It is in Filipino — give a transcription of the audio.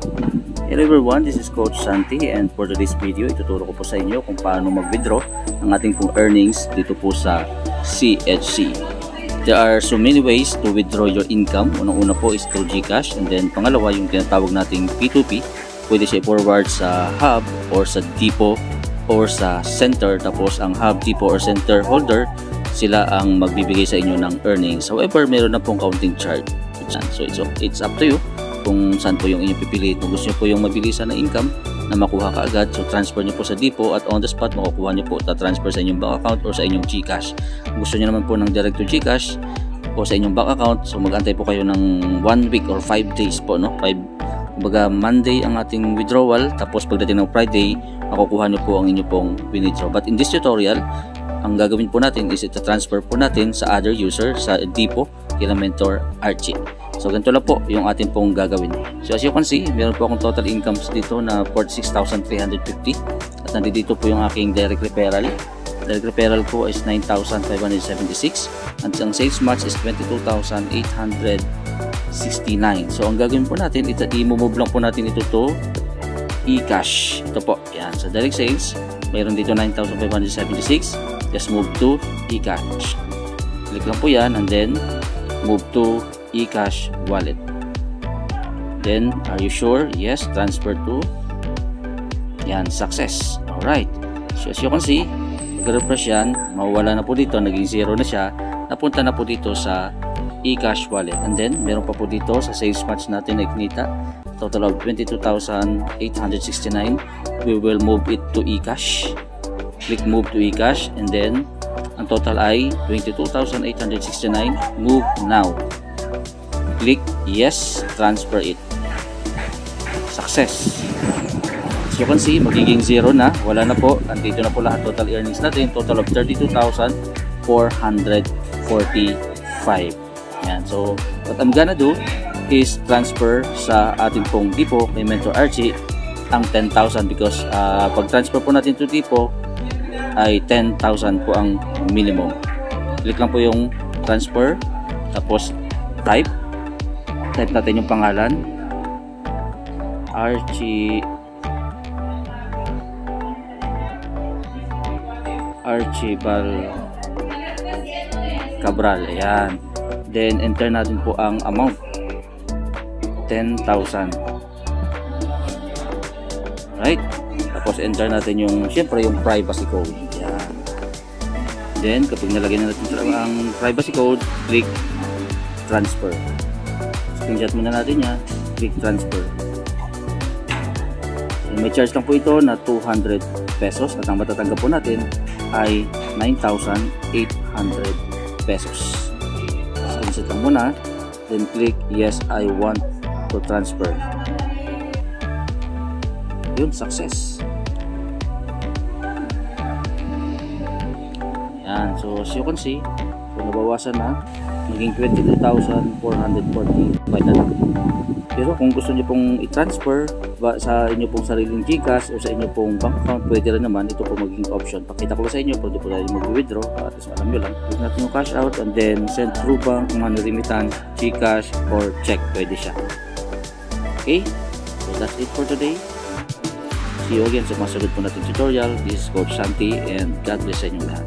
Hello everyone, this is Coach Santi, and for today's video, ituturo ko po sa inyo kung paano mag-withdraw ng ating pong earnings dito po sa CHC. There are so many ways to withdraw your income. Unang-una po is through GCash, and then pangalawa yung tinatawag nating P2P. Pwede siya forward sa hub or sa depot or sa center, tapos ang hub, depot or center holder, sila ang magbibigay sa inyo ng earnings. However, meron na pong counting charge. So it's up to you kung saan po yung inyong pipiliin. Kung gusto nyo po yung mabilisan na income na makuha ka agad, so transfer nyo po sa depot at on the spot makukuha nyo po, transfer sa inyong bank account or sa inyong GCash. Kung gusto nyo naman po ng direct to GCash o sa inyong bank account, so mag-antay po kayo ng 1 week or 5 days po, no? Kumbaga Monday ang ating withdrawal, tapos pagdating ng Friday makukuha nyo po ang inyong pong withdraw. But in this tutorial, ang gagawin po natin is ita-transfer po natin sa other user sa depot kila Mentor Archie. So ganito lang po yung atin pong gagawin. So as you can see, meron po akong total incomes dito na 46,350 at nandito po yung aking direct referral. Direct referral po is 9,576 at ang sales match is 22,869. So ang gagawin po natin, i-move lang po natin ito to eCash. Ito po, yan. Sa direct sales, mayroon dito 9,576. Just move to eCash. Click lang po yan and then move to eCash wallet. Then, are you sure? Yes, transfer to. Yan, success. Alright. So, as you can see, mag-refresh yan, mawawala na po dito, naging 0 na siya, napunta na po dito sa eCash wallet. And then, meron pa po dito sa sales match natin na kinita, total of 22,869. We will move it to eCash. Click move to eCash and then, ang total ay 22,869. Move now. Click yes, transfer it. Success. As you can see, magiging 0 na. Wala na po. Andito na po lahat total earnings natin. Total of 32,445. Yan. So, what I'm gonna do is transfer sa ating pong depot kay Mentor Archie ang 10,000 because pag transfer po natin to depot ay 10,000 po ang minimum. Click lang po yung transfer, tapos type natin yung pangalan, Archibald Cabral. Ayan. Then enter natin po ang amount, 10,000. Right? Tapos enter natin yung, syempre, yung privacy code. Ayan. Then kapag nalagay na natin ang privacy code, click transfer. Screenshot muna natin yan, click transfer. So, may charge lang po ito na 200 pesos at ang matatanggap po natin ay 9,800 pesos. Screenshot lang muna, then click yes, I want to transfer. Yun, success. Yan, so as you can see, so nabawasan na, naging 22,445 na lang. Pero kung gusto niyo pong i-transfer sa inyo pong sariling GCash o sa inyo pong bank account, pwede rin naman. Ito po magiging option. Pakita ko sa inyo, pwede po tayo mag-withdraw. At alam nyo lang, click natin yung cash out and then send through bank, money remittance, GCash or check. Pwede siya. Okay? So that's it for today. See you again sa mga sagot po natin tutorial. This is Coach Santi and God bless sa inyo lahat.